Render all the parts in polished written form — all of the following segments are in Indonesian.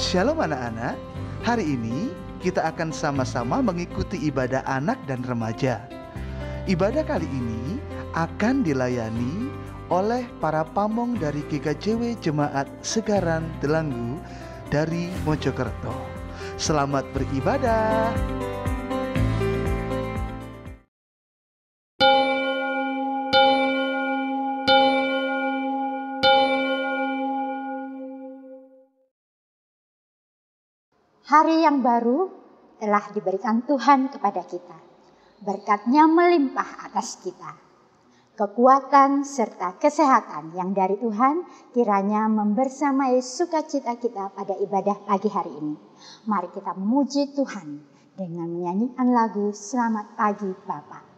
Shalom anak-anak, hari ini kita akan sama-sama mengikuti ibadah anak dan remaja. Ibadah kali ini akan dilayani oleh para pamong dari GKJW Jemaat Segaran Delanggu dari Mojokerto. Selamat beribadah. Hari yang baru telah diberikan Tuhan kepada kita. Berkat-Nya melimpah atas kita. Kekuatan serta kesehatan yang dari Tuhan kiranya membersamai sukacita kita pada ibadah pagi hari ini. Mari kita memuji Tuhan dengan menyanyikan lagu Selamat Pagi Bapa.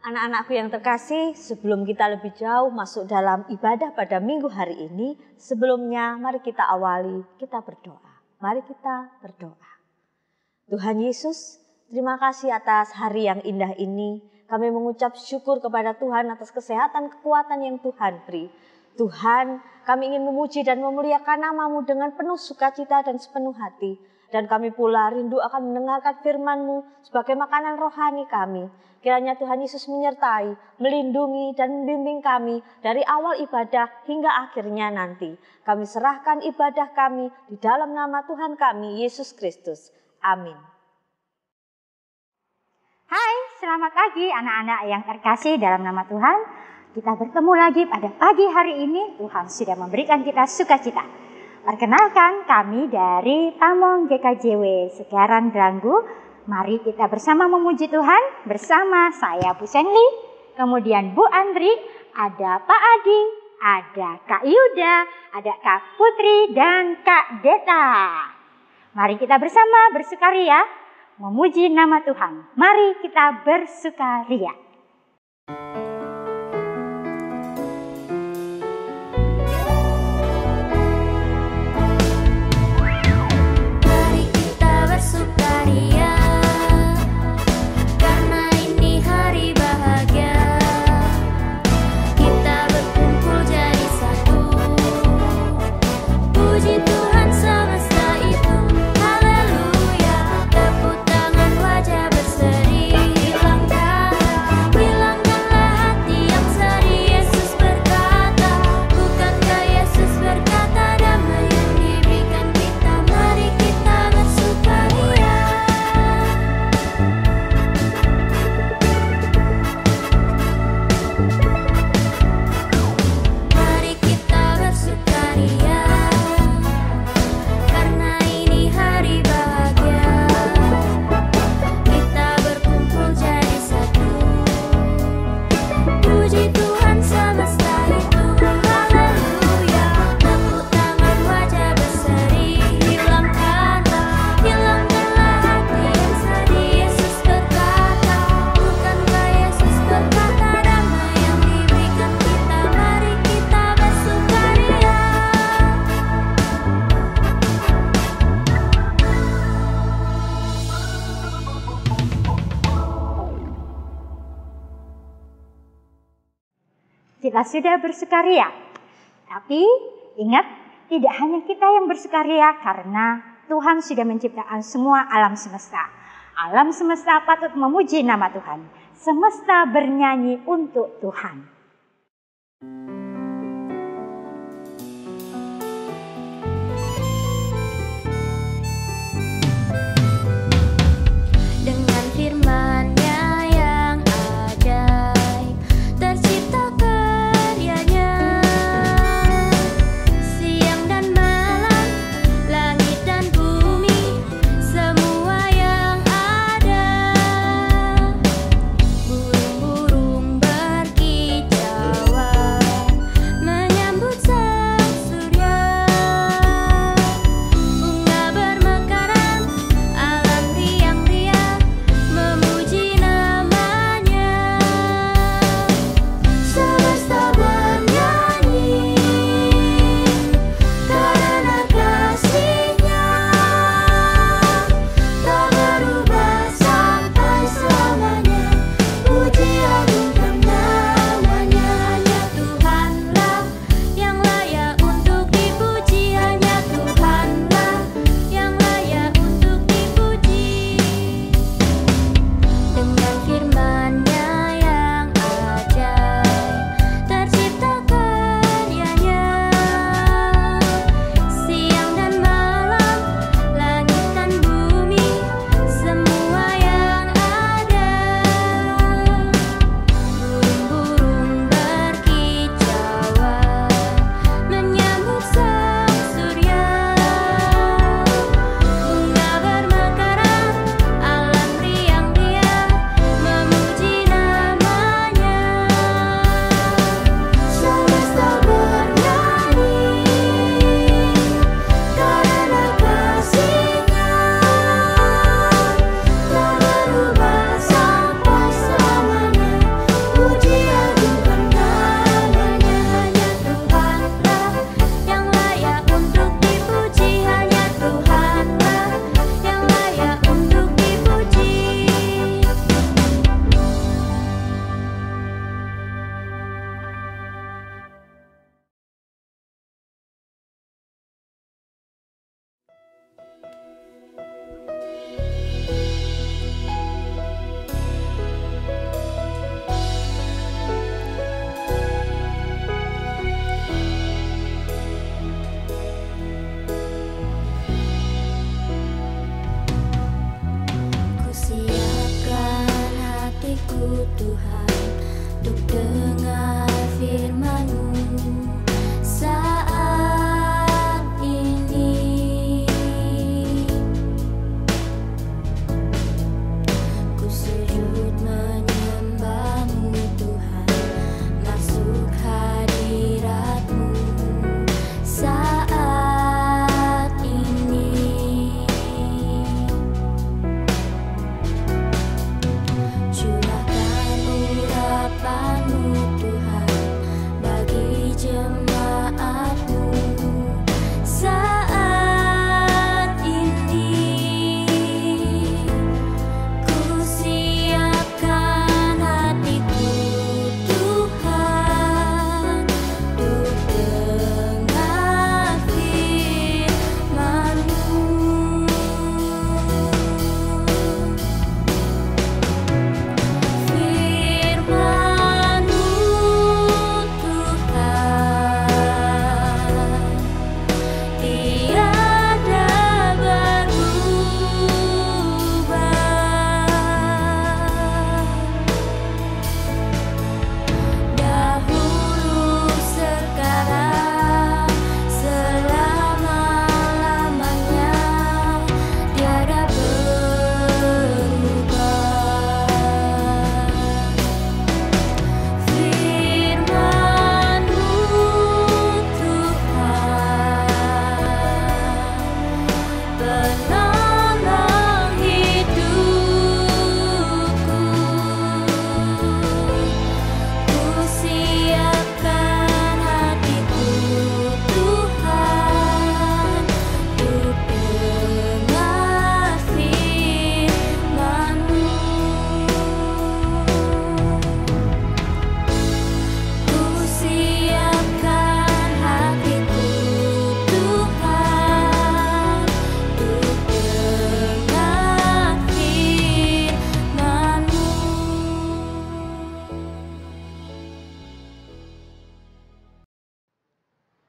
Anak-anakku yang terkasih, sebelum kita lebih jauh masuk dalam ibadah pada minggu hari ini, sebelumnya mari kita awali, kita berdoa. Mari kita berdoa. Tuhan Yesus, terima kasih atas hari yang indah ini. Kami mengucap syukur kepada Tuhan atas kesehatan, kekuatan yang Tuhan beri. Tuhan, kami ingin memuji dan memuliakan nama-Mu dengan penuh sukacita dan sepenuh hati. Dan kami pula rindu akan mendengarkan firman-Mu sebagai makanan rohani kami. Kiranya Tuhan Yesus menyertai, melindungi dan membimbing kami dari awal ibadah hingga akhirnya nanti. Kami serahkan ibadah kami di dalam nama Tuhan kami, Yesus Kristus. Amin. Hai, selamat pagi anak-anak yang terkasih dalam nama Tuhan. kita bertemu lagi pada pagi hari ini. Tuhan sudah memberikan kita sukacita. Perkenalkan, kami dari Pamong GKJW Segaran Dranggu. Mari kita bersama memuji Tuhan bersama saya Bu Senli, kemudian Bu Andri, ada Pak Adi, ada Kak Yuda, ada Kak Putri, dan Kak Deta. Mari kita bersama bersukaria memuji nama Tuhan. Mari kita bersukaria. Mari kita bersukaria, karena ini hari bahagia. Kita berkumpul jadi satu, puji Tuhan semesta itu. Haleluya, tepuk tangan wajah berseri, hilangkanlah hati yang sedih. Yesus berkata, bukankah Yesus berkata, damai yang diberikan kita. Mari kita bersukaria. Mari kita bersukaria, karena ini hari bahagia. Kita berkumpul jadi satu, puji Tuhan semesta itu. Haleluya, tepuk tangan wajah berseri, hilangkanlah hati yang sedih. Yesus berkata, bukankah Yesus berkata, damai yang diberikan kita. Mari kita bersukaria. Kita sudah bersukaria. Tapi ingat, tidak hanya kita yang bersukaria karena Tuhan sudah menciptakan semua alam semesta. Alam semesta patut memuji nama Tuhan. Semesta bernyanyi untuk Tuhan. Dengan firman-Nya yang ajaib, tercipta karyanya. Siang dan malam, langit dan bumi, semua yang ada. Burung-burung berkicau,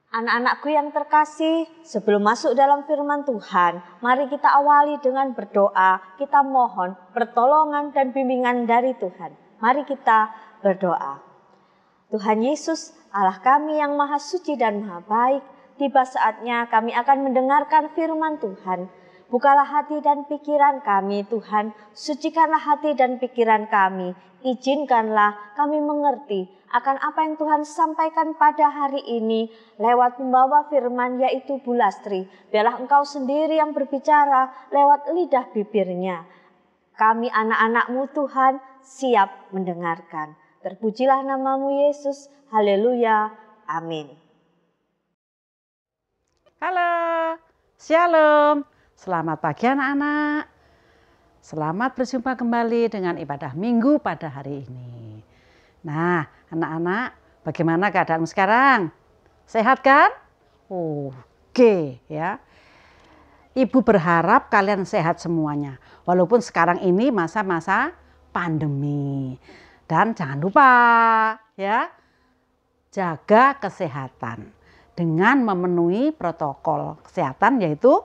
Anak-anakku yang terkasih, sebelum masuk dalam firman Tuhan, mari kita awali dengan berdoa. Kita mohon pertolongan dan bimbingan dari Tuhan. Mari kita berdoa. Tuhan Yesus, Allah kami yang maha suci dan maha baik, tiba saatnya kami akan mendengarkan firman Tuhan. Bukalah hati dan pikiran kami, Tuhan. Sucikanlah hati dan pikiran kami. Izinkanlah kami mengerti akan apa yang Tuhan sampaikan pada hari ini lewat pembawa firman yaitu Bu Lastri. Biarlah Engkau sendiri yang berbicara lewat lidah bibirnya. Kami anak-anak-Mu Tuhan siap mendengarkan. Terpujilah nama-Mu Yesus. Haleluya. Amin. Halo, Shalom. Selamat pagi anak-anak. Selamat berjumpa kembali dengan ibadah minggu pada hari ini. Nah, anak-anak, bagaimana keadaanmu sekarang? Sehat kan? Oke ya. Ibu berharap kalian sehat semuanya. Walaupun sekarang ini masa-masa pandemi. Dan jangan lupa ya, jaga kesehatan dengan memenuhi protokol kesehatan yaitu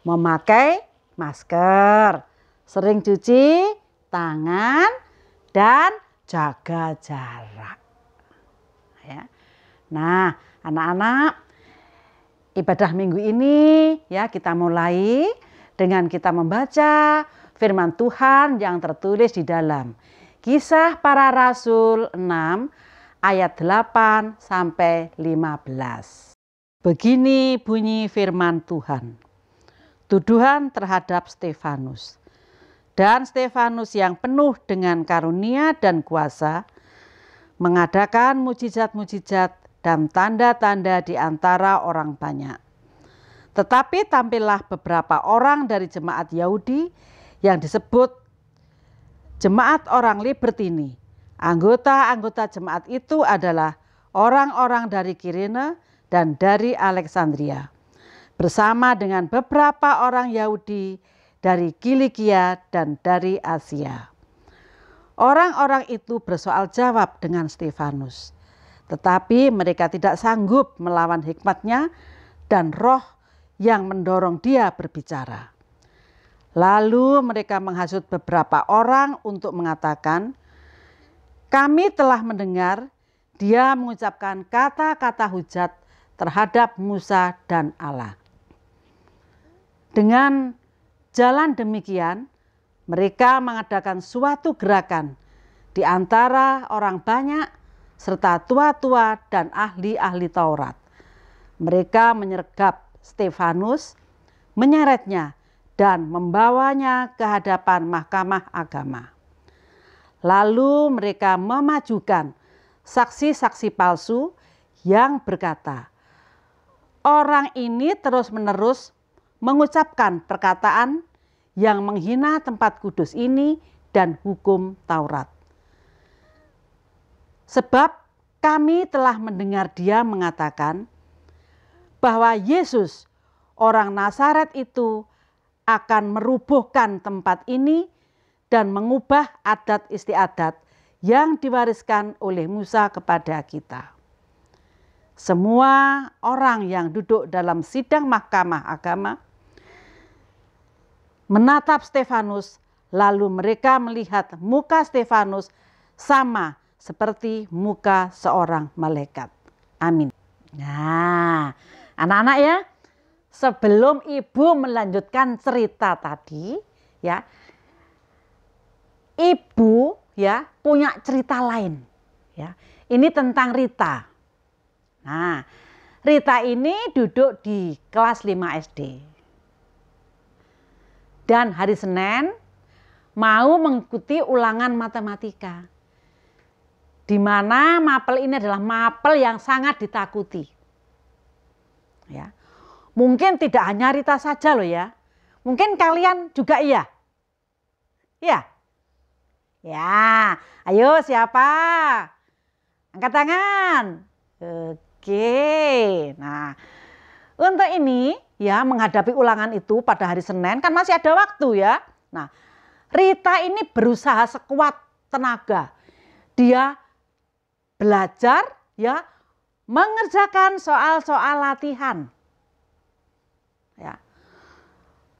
memakai masker, sering cuci tangan, dan jaga jarak. Ya. Nah, anak-anak, ibadah minggu ini ya kita mulai dengan kita membaca firman Tuhan yang tertulis di dalam Kisah Para Rasul 6 ayat 8 sampai 15. Begini bunyi firman Tuhan. Tuduhan terhadap Stefanus. Dan Stefanus yang penuh dengan karunia dan kuasa mengadakan mujizat-mujizat dan tanda-tanda di antara orang banyak. Tetapi tampillah beberapa orang dari jemaat Yahudi yang disebut jemaat orang Libertini. Anggota-anggota jemaat itu adalah orang-orang dari Kirene dan dari Alexandria, bersama dengan beberapa orang Yahudi dari Kilikia dan dari Asia. Orang-orang itu bersoal jawab dengan Stefanus, tetapi mereka tidak sanggup melawan hikmatnya dan roh yang mendorong dia berbicara. Lalu mereka menghasut beberapa orang untuk mengatakan, kami telah mendengar dia mengucapkan kata-kata hujat terhadap Musa dan Allah. Dengan jalan demikian, mereka mengadakan suatu gerakan di antara orang banyak serta tua-tua dan ahli-ahli Taurat. Mereka menyergap Stefanus, menyeretnya dan membawanya ke hadapan mahkamah agama. Lalu mereka memajukan saksi-saksi palsu yang berkata, orang ini terus-menerus mengucapkan perkataan yang menghina tempat kudus ini dan hukum Taurat. Sebab kami telah mendengar dia mengatakan bahwa Yesus orang Nazaret itu akan merubuhkan tempat ini dan mengubah adat istiadat yang diwariskan oleh Musa kepada kita. Semua orang yang duduk dalam sidang mahkamah agama menatap Stefanus, lalu mereka melihat muka Stefanus sama seperti muka seorang malaikat. Amin. Nah, anak-anak ya, sebelum ibu melanjutkan cerita tadi, ya, ibu ya punya cerita lain. Ya, ini tentang Rita. Nah, Rita ini duduk di kelas 5 SD. Dan hari Senin mau mengikuti ulangan matematika. Di mana mapel ini adalah mapel yang sangat ditakuti. Ya. Mungkin tidak hanya Rita saja loh ya. Mungkin kalian juga iya. Iya. Ya, ayo siapa? Angkat tangan. Oke. Nah, untuk ini ya menghadapi ulangan itu pada hari Senin kan masih ada waktu ya. Nah, Rita ini berusaha sekuat tenaga. Dia belajar ya mengerjakan soal-soal latihan. Ya.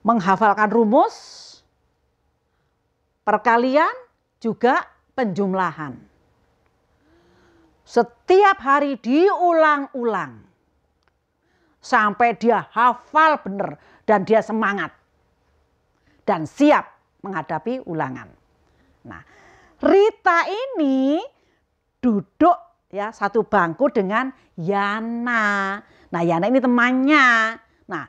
Menghafalkan rumus, perkalian, juga penjumlahan. Setiap hari diulang-ulang sampai dia hafal benar dan dia semangat dan siap menghadapi ulangan. Nah, Rita ini duduk ya satu bangku dengan Yana. Nah, Yana ini temannya. Nah,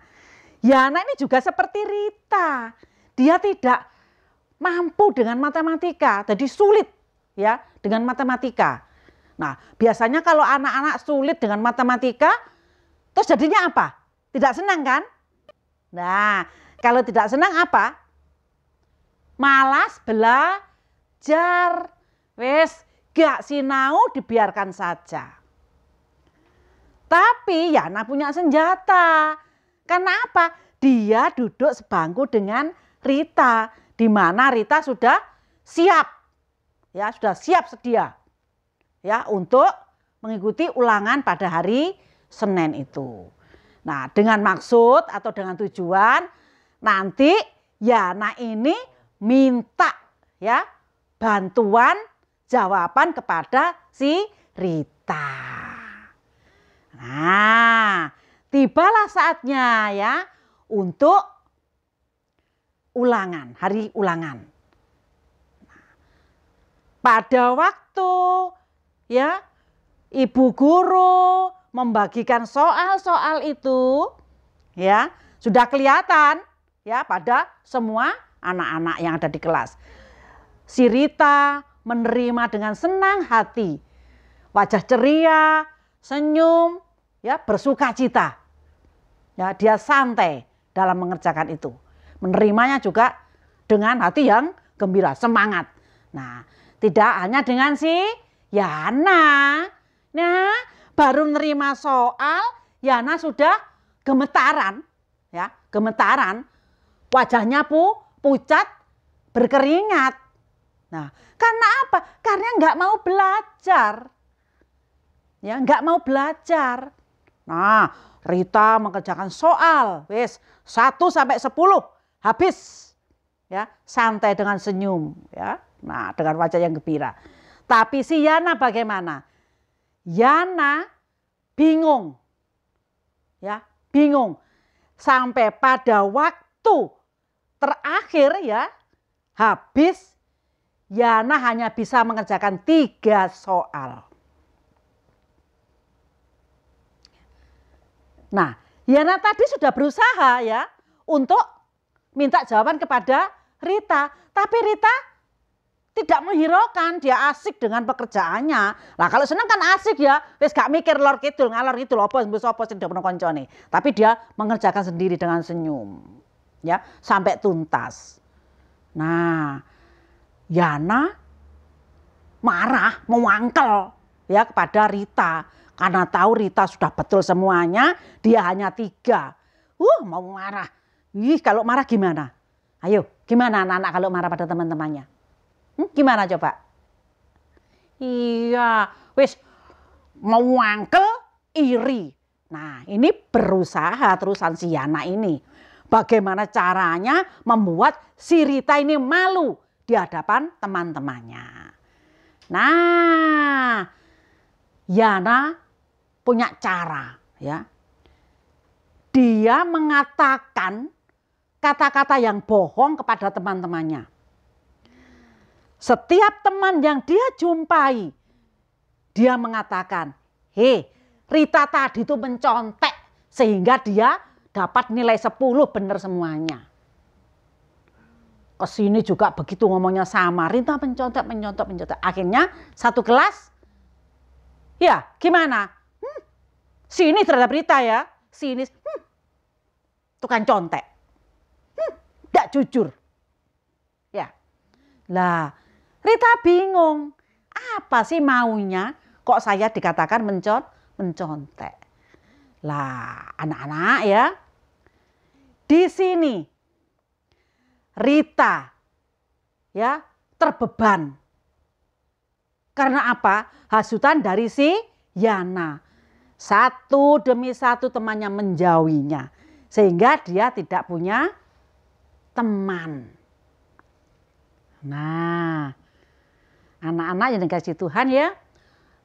Yana ini juga seperti Rita. Dia tidak mampu dengan matematika, jadi sulit ya dengan matematika. Nah, biasanya kalau anak-anak sulit dengan matematika, terus jadinya apa? Tidak senang kan? Nah, kalau tidak senang apa? Malas belajar. Wes, gak sinau dibiarkan saja. Tapi Yana punya senjata. Karena apa? Dia duduk sebangku dengan Rita, di mana Rita sudah siap. Ya, sudah siap sedia. Ya, untuk mengikuti ulangan pada hari Senin itu. Nah, dengan maksud atau dengan tujuan nanti Yana ini minta ya bantuan jawaban kepada si Rita. Nah, tibalah saatnya ya untuk ulangan, hari ulangan. Pada waktu ya ibu guru membagikan soal-soal itu ya sudah kelihatan ya pada semua anak-anak yang ada di kelas. Si Rita menerima dengan senang hati, wajah ceria, senyum, ya bersukacita. Ya, dia santai dalam mengerjakan itu. Menerimanya juga dengan hati yang gembira, semangat. Nah, tidak hanya dengan si Yana. Nah, baru menerima soal, Yana sudah gemetaran, ya, gemetaran. Wajahnya pucat, berkeringat. Nah, karena apa? Karena nggak mau belajar. Ya, nggak mau belajar. Nah, Rita mengerjakan soal, wis 1 sampai 10 habis. Ya, santai dengan senyum, ya. Nah, dengan wajah yang gembira. Tapi si Yana bagaimana? Yana bingung. Ya, bingung. Sampai pada waktu terakhir ya, habis Yana hanya bisa mengerjakan 3 soal. Nah, Yana tadi sudah berusaha ya untuk minta jawaban kepada Rita. Tapi Rita tidak menghiraukan, dia asik dengan pekerjaannya. Nah, kalau senang kan asik ya, wis gak mikir lor kidul, ngalor kidul apa sing ndak koncone. Tapi dia mengerjakan sendiri dengan senyum. Ya, sampai tuntas. Nah, Yana marah, mewangkel ya kepada Rita. Karena tahu Rita sudah betul semuanya, dia hanya 3. Mau marah. Kalau marah gimana? Ayo, gimana anak-anak kalau marah pada teman-temannya? Gimana coba? Iya, wis mewangkel, iri. Nah, ini berusaha terusan si Yana ini. Bagaimana caranya membuat si Rita ini malu di hadapan teman-temannya. Nah, Yana punya cara ya. Dia mengatakan kata-kata yang bohong kepada teman-temannya. Setiap teman yang dia jumpai, dia mengatakan, "Hei, Rita tadi itu mencontek sehingga dia dapat nilai 10 benar semuanya." Kesini juga begitu ngomongnya sama, Rita mencontek. Akhirnya satu kelas, ya gimana? Sini terhadap Rita ya, sini tukang contek, tidak jujur. Ya, lah Rita bingung, apa sih maunya? Kok saya dikatakan mencontek? Lah anak-anak ya, di sini Rita ya terbeban. Karena apa? Hasutan dari si Yana. Satu demi satu temannya menjauhinya, sehingga dia tidak punya teman. Nah, anak-anak yang dikasihi Tuhan ya,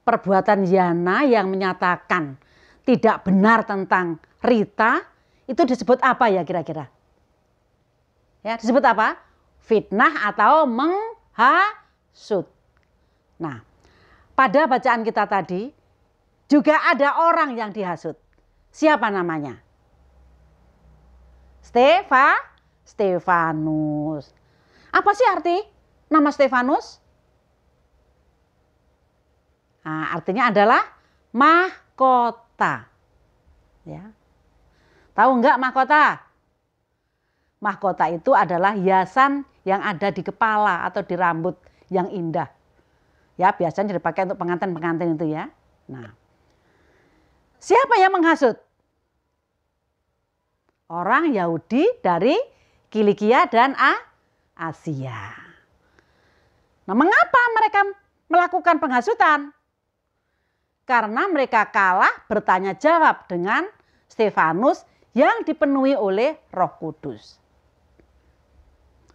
perbuatan Yana yang menyatakan tidak benar tentang Rita, itu disebut apa ya kira-kira? Ya, disebut apa? Fitnah atau menghasut. Nah, pada bacaan kita tadi, juga ada orang yang dihasut. Siapa namanya? Stefanus. Apa sih arti nama Stefanus? Nah, artinya adalah mahkota. Ya. Tahu enggak mahkota? Mahkota itu adalah hiasan yang ada di kepala atau di rambut yang indah. Ya, biasanya dipakai untuk pengantin-pengantin itu ya. Nah, siapa yang menghasut? Orang Yahudi dari Kilikia dan Asia. Nah, mengapa mereka melakukan penghasutan? Karena mereka kalah bertanya jawab dengan Stefanus yang dipenuhi oleh Roh Kudus.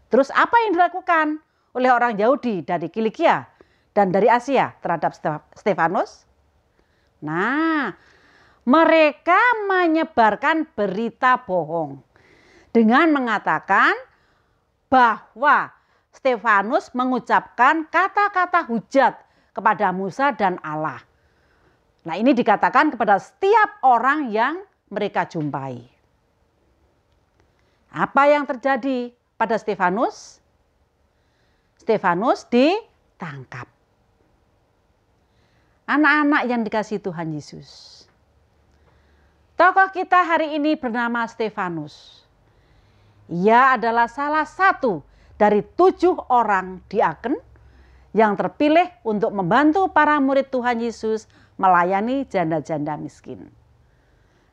Terus apa yang dilakukan oleh orang Yahudi dari Kilikia dan dari Asia terhadap Stefanus? Nah, mereka menyebarkan berita bohong dengan mengatakan bahwa Stefanus mengucapkan kata-kata hujat kepada Musa dan Allah. Nah, ini dikatakan kepada setiap orang yang mereka jumpai. Apa yang terjadi pada Stefanus? Stefanus ditangkap. Anak-anak yang dikasihi Tuhan Yesus. Tokoh kita hari ini bernama Stefanus. Ia adalah salah satu dari 7 orang diaken yang terpilih untuk membantu para murid Tuhan Yesus melayani janda-janda miskin.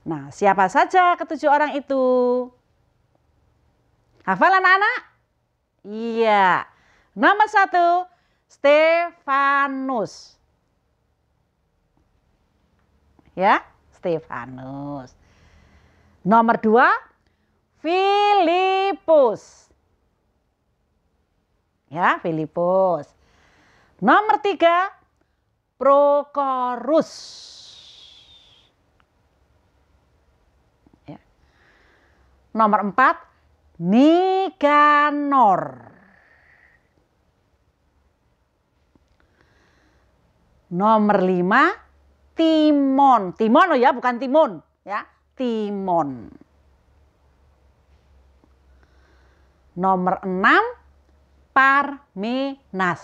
Nah, siapa saja ke-7 orang itu? Hafal anak-anak? Iya. Nomor 1, Stefanus. Ya, Stefanus. Nomor 2, Filipus. Ya, Filipus. Nomor 3, Prokorus. Ya. Nomor 4, Nikanor. Nomor 5, Timon. Timon ya, bukan Timun, ya. Timon. Nomor 6, Parmenas.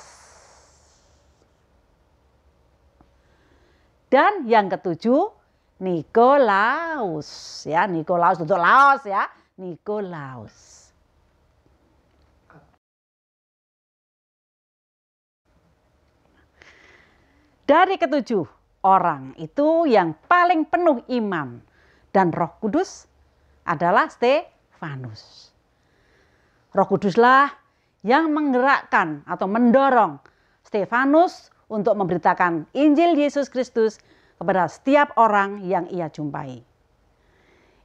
Dan yang ke-7, Nikolaus. Ya, Nikolaus untuk Laos ya, Nikolaus. Dari ke-7 orang itu yang paling penuh iman dan Roh Kudus adalah Stefanus. Roh Kuduslah yang menggerakkan atau mendorong Stefanus untuk memberitakan Injil Yesus Kristus kepada setiap orang yang ia jumpai.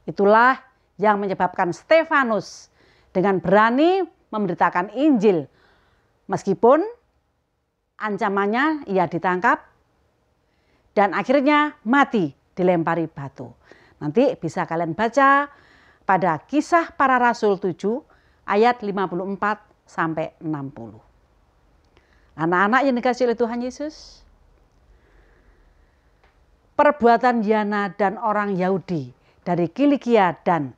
Itulah yang menyebabkan Stefanus dengan berani memberitakan Injil meskipun ancamannya ia ditangkap dan akhirnya mati dilempari batu. Nanti bisa kalian baca pada Kisah Para Rasul 7 ayat 54 sampai 60. Anak-anak yang dikasihi oleh Tuhan Yesus, perbuatan Yana dan orang Yahudi dari Kilikia dan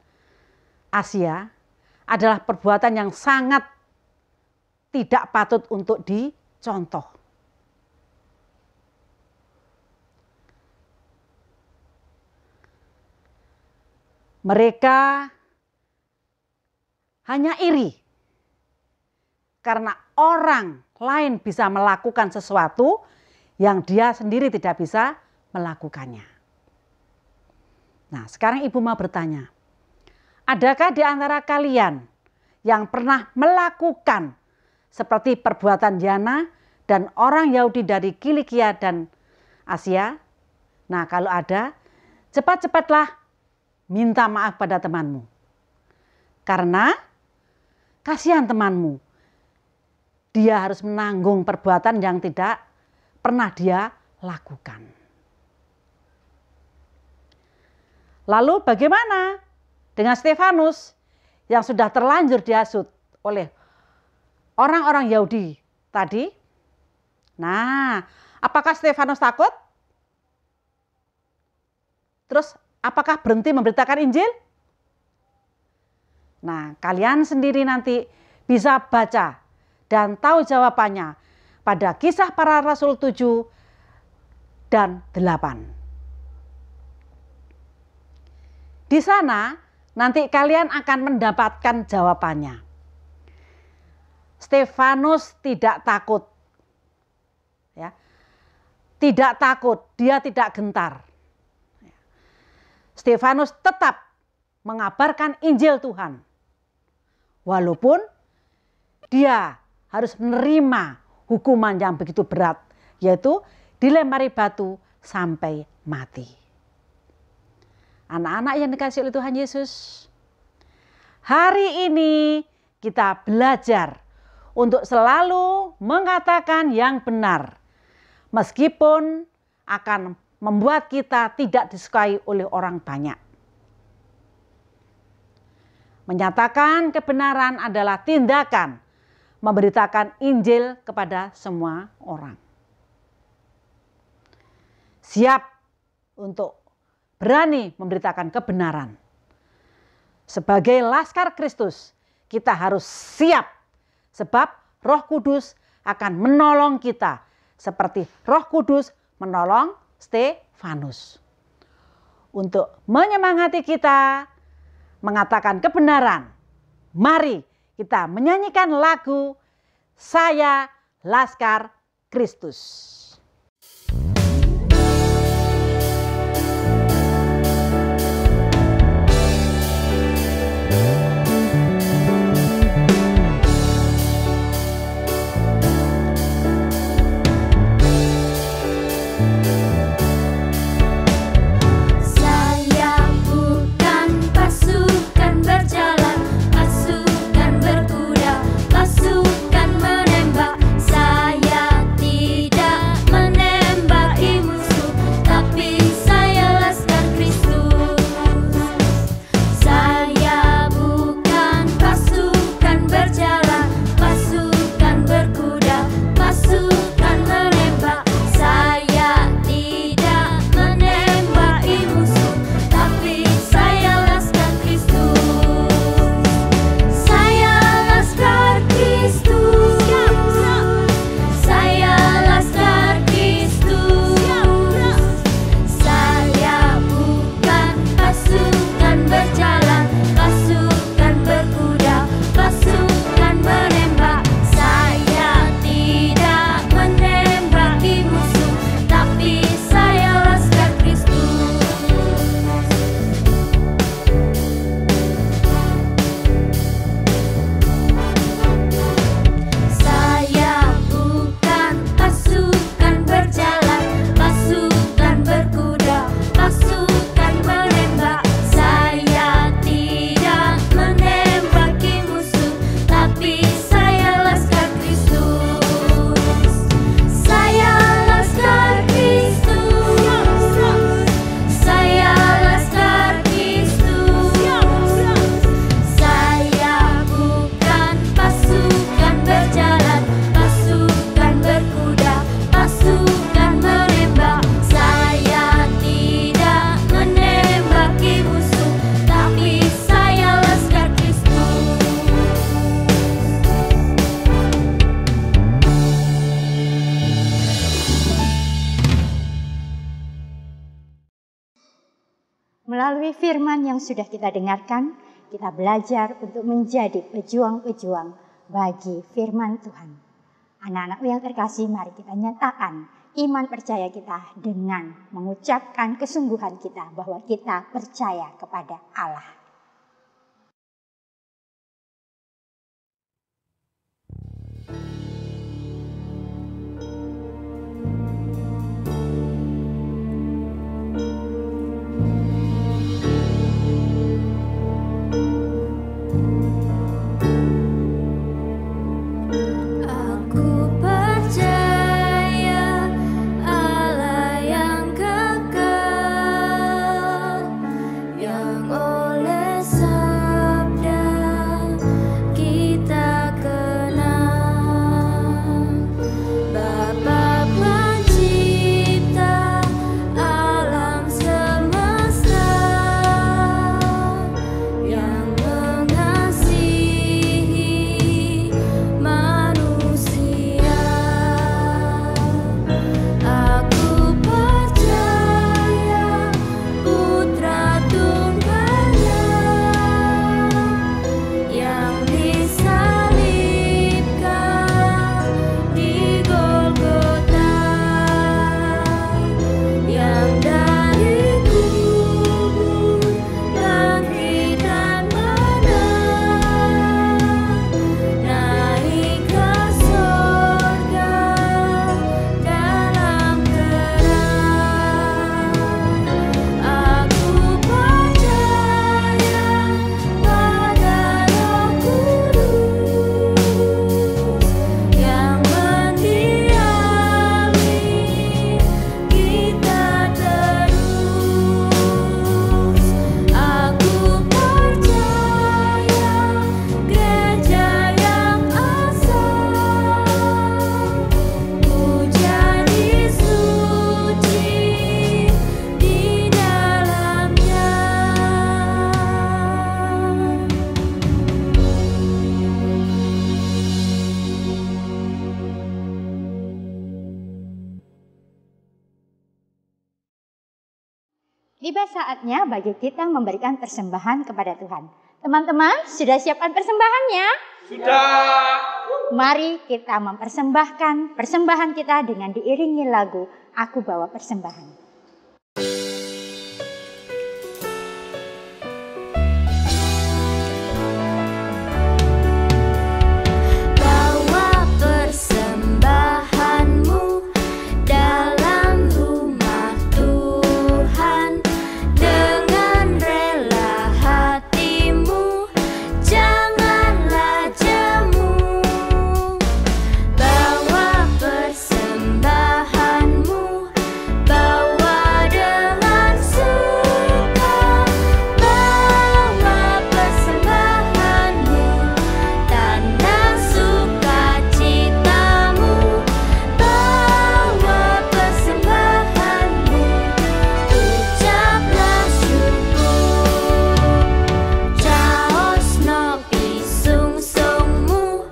Asia adalah perbuatan yang sangat tidak patut untuk dicontoh. Mereka hanya iri karena orang lain bisa melakukan sesuatu yang dia sendiri tidak bisa melakukannya. Nah, sekarang Ibu mau bertanya, adakah di antara kalian yang pernah melakukan seperti perbuatan Yana dan orang Yahudi dari Kilikia dan Asia? Nah, kalau ada, cepat-cepatlah minta maaf pada temanmu. Karena kasihan temanmu, dia harus menanggung perbuatan yang tidak pernah dia lakukan. Lalu bagaimana dengan Stefanus yang sudah terlanjur dihasut oleh orang-orang Yahudi tadi? Nah, apakah Stefanus takut? Terus apakah berhenti memberitakan Injil? Nah, kalian sendiri nanti bisa baca dan tahu jawabannya pada Kisah Para Rasul 7 dan 8. Di sana nanti kalian akan mendapatkan jawabannya. Stefanus tidak takut. Ya. Tidak takut, dia tidak gentar. Stefanus tetap mengabarkan Injil Tuhan. Walaupun dia harus menerima hukuman yang begitu berat, yaitu dilempari batu sampai mati. Anak-anak yang dikasihi oleh Tuhan Yesus, hari ini kita belajar untuk selalu mengatakan yang benar, meskipun akan membuat kita tidak disukai oleh orang banyak. Menyatakan kebenaran adalah tindakan memberitakan Injil kepada semua orang. Siap untuk berani memberitakan kebenaran. Sebagai laskar Kristus, kita harus siap sebab Roh Kudus akan menolong kita seperti Roh Kudus menolong Stefanus. Untuk menyemangati kita mengatakan kebenaran, mari kita menyanyikan lagu Saya Laskar Kristus. Melalui firman yang sudah kita dengarkan, kita belajar untuk menjadi pejuang-pejuang bagi firman Tuhan. Anak-anak yang terkasih, mari kita nyatakan iman percaya kita dengan mengucapkan kesungguhan kita bahwa kita percaya kepada Allah. saatnya bagi kita memberikan persembahan kepada Tuhan. Teman-teman, sudah siapkan persembahannya? Sudah. Mari kita mempersembahkan persembahan kita dengan diiringi lagu Aku Bawa Persembahan. Bawa persembahanmu dalam rumah Tuhan dengan rela hatimu, janganlah jemu. Bawa persembahanmu, bawa dengan suka. Bawa persembahanmu, tanda sukacitamu. Bawa persembahanmu, ucaplah syukur. Caos nopi sungsungmu,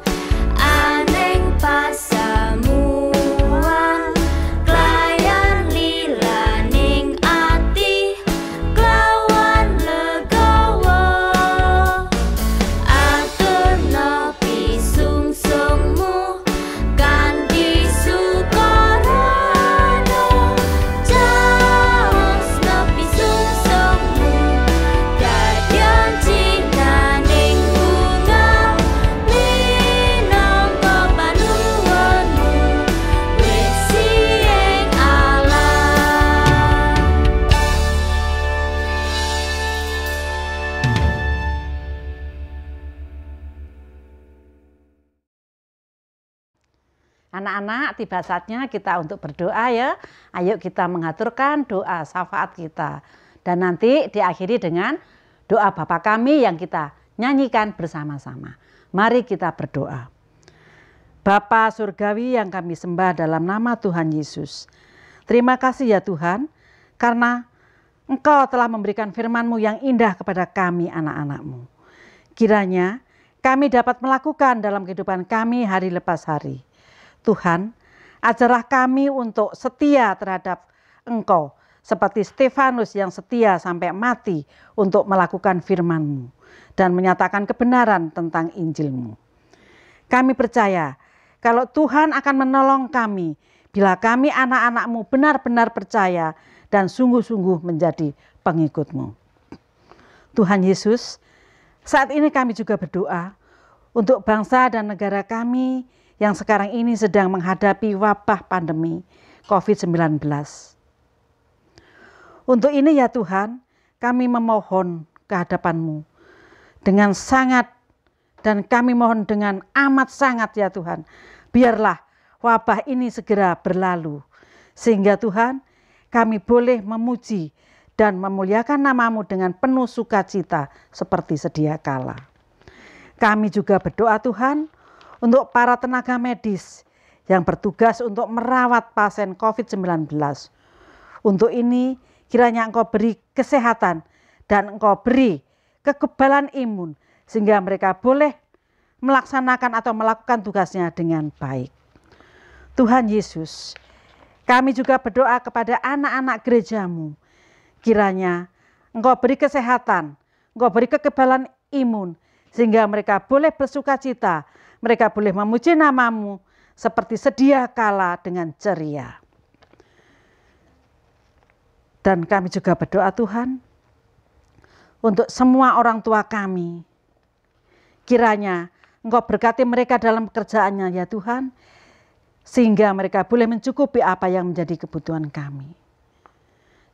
aneng pasamuan. Klayan lilaning ati, klawan legowo. Atur nopi sungsungmu, kanthi sukarana. Caos nopi sungsungmu, dadian cinaning bunga. Minangka panuwunmu, wis sieng Allah. Anak-anak, tiba saatnya kita untuk berdoa ya. Ayo kita mengaturkan doa syafaat kita. Dan nanti diakhiri dengan doa Bapa kami yang kita nyanyikan bersama-sama. Mari kita berdoa. Bapa surgawi yang kami sembah dalam nama Tuhan Yesus. Terima kasih ya Tuhan, karena Engkau telah memberikan firman-Mu yang indah kepada kami anak-anak-Mu. Kiranya kami dapat melakukan dalam kehidupan kami hari lepas hari. Tuhan, ajarlah kami untuk setia terhadap Engkau, seperti Stefanus yang setia sampai mati untuk melakukan firman-Mu dan menyatakan kebenaran tentang Injil-Mu. Kami percaya kalau Tuhan akan menolong kami bila kami anak-anak-Mu benar-benar percaya dan sungguh-sungguh menjadi pengikut-Mu. Tuhan Yesus, saat ini kami juga berdoa untuk bangsa dan negara kami yang sekarang ini sedang menghadapi wabah pandemi COVID-19. Untuk ini ya Tuhan, kami memohon kehadapan-Mu dengan sangat, dan kami mohon dengan amat sangat ya Tuhan, biarlah wabah ini segera berlalu, sehingga Tuhan kami boleh memuji dan memuliakan nama-Mu dengan penuh sukacita seperti sedia kala. Kami juga berdoa Tuhan untuk para tenaga medis yang bertugas untuk merawat pasien COVID-19. Untuk ini kiranya Engkau beri kesehatan dan Engkau beri kekebalan imun sehingga mereka boleh melaksanakan atau melakukan tugasnya dengan baik. Tuhan Yesus, kami juga berdoa kepada anak-anak gereja-Mu. Kiranya Engkau beri kesehatan, Engkau beri kekebalan imun sehingga mereka boleh bersukacita, mereka boleh memuji nama-Mu seperti sedia kala dengan ceria. Dan kami juga berdoa Tuhan untuk semua orang tua kami. Kiranya Engkau berkati mereka dalam pekerjaannya ya Tuhan, sehingga mereka boleh mencukupi apa yang menjadi kebutuhan kami.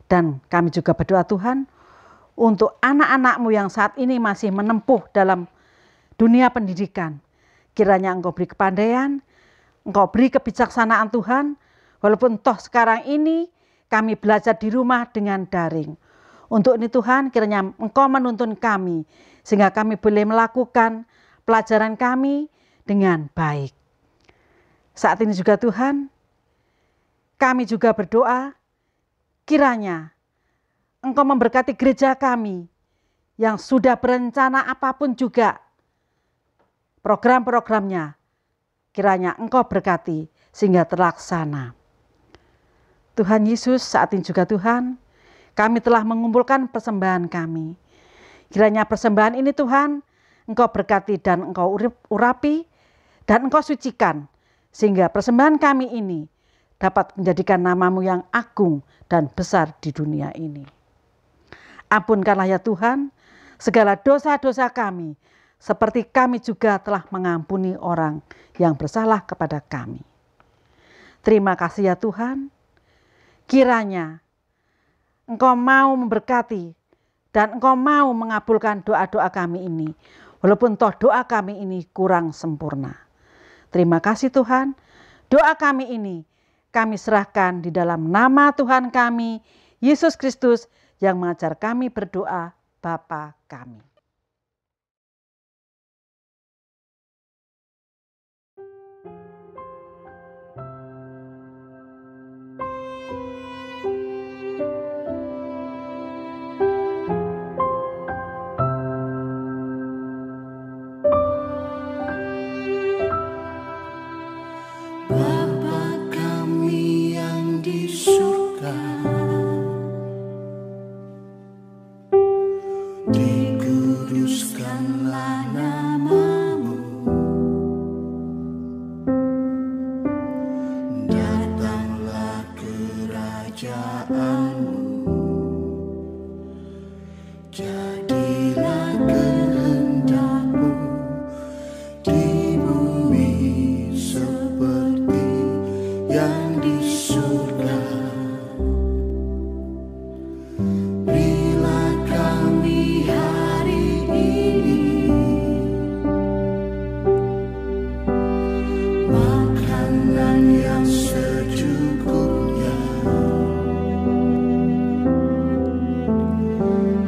Dan kami juga berdoa Tuhan untuk anak-anak-Mu yang saat ini masih menempuh dalam dunia pendidikan. Kiranya Engkau beri kepandaian, Engkau beri kebijaksanaan Tuhan, walaupun toh sekarang ini kami belajar di rumah dengan daring. Untuk ini Tuhan, kiranya Engkau menuntun kami, sehingga kami boleh melakukan pelajaran kami dengan baik. Saat ini juga Tuhan, kami juga berdoa, kiranya Engkau memberkati gereja kami yang sudah berencana apapun juga program-programnya, kiranya Engkau berkati sehingga terlaksana. Tuhan Yesus, saat ini juga Tuhan, kami telah mengumpulkan persembahan kami. Kiranya persembahan ini Tuhan, Engkau berkati dan Engkau urapi dan Engkau sucikan, sehingga persembahan kami ini dapat menjadikan nama-Mu yang agung dan besar di dunia ini. Ampunkanlah ya Tuhan segala dosa-dosa kami, seperti kami juga telah mengampuni orang yang bersalah kepada kami. Terima kasih ya Tuhan, kiranya Engkau mau memberkati dan Engkau mau mengabulkan doa-doa kami ini, walaupun toh doa kami ini kurang sempurna. Terima kasih Tuhan, doa kami ini kami serahkan di dalam nama Tuhan kami, Yesus Kristus, yang mengajar kami berdoa, Bapa kami. Bapa kami yang di surga, dikuduskanlah nama-Mu, datanglah kerajaan-Mu, jadilah kehendak-Mu di bumi seperti yang di surga. Berilah kami hari ini makanan yang secukupnya.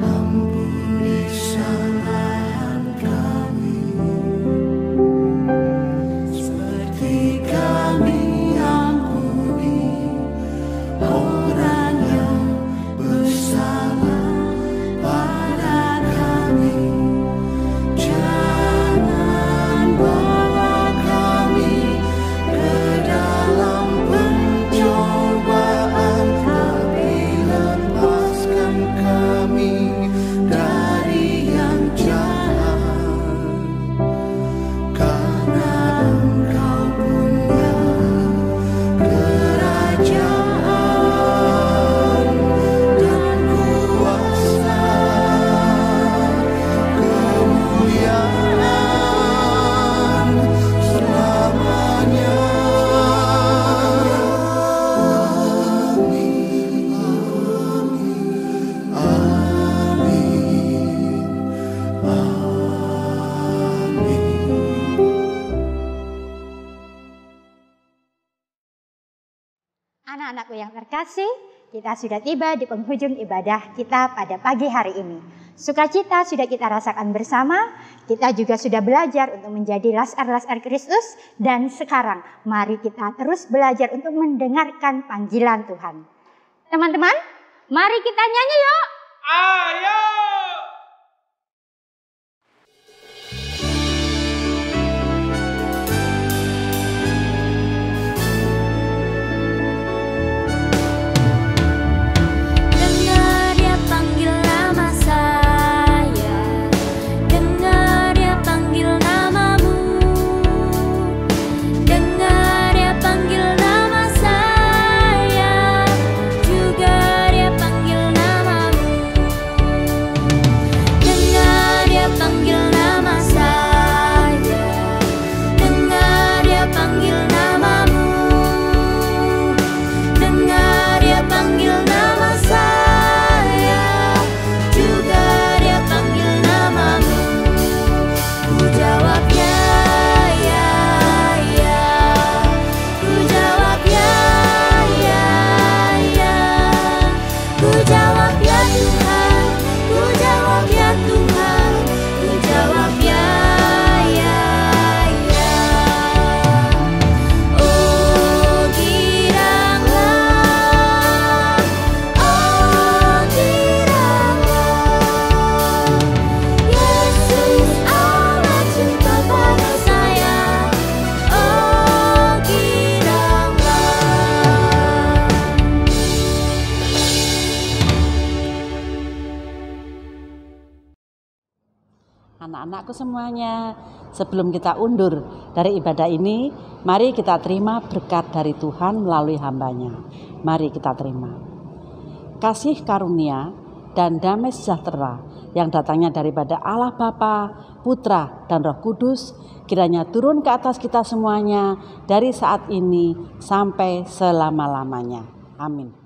Ampuni kesalahan kami, seperti kami ampuni orang yang bersalah pada kami. Jangan bawa kami ke dalam pencobaan, tapi lepaskan kami dari yang jahat. Karena Engkau punya kerajaan dan kuasa, kemuliaan selamanya. Amin, amin, amin. Anak-anakku yang terkasih, kita sudah tiba di penghujung ibadah kita pada pagi hari ini. Sukacita sudah kita rasakan bersama, kita juga sudah belajar untuk menjadi Laskar-Laskar Kristus, dan sekarang mari kita terus belajar untuk mendengarkan panggilan Tuhan. Teman-teman, mari kita nyanyi yuk! Ayo! Dengar dia panggil nama saya, dengar dia panggil namamu, dengar dia panggil nama saya, juga dia panggil namamu. Anak-anakku semuanya, sebelum kita undur dari ibadah ini, mari kita terima berkat dari Tuhan melalui hambanya. Mari kita terima. Kasih karunia dan damai sejahtera yang datangnya daripada Allah Bapa, Putra, dan Roh Kudus, kiranya turun ke atas kita semuanya dari saat ini sampai selama-lamanya. Amin.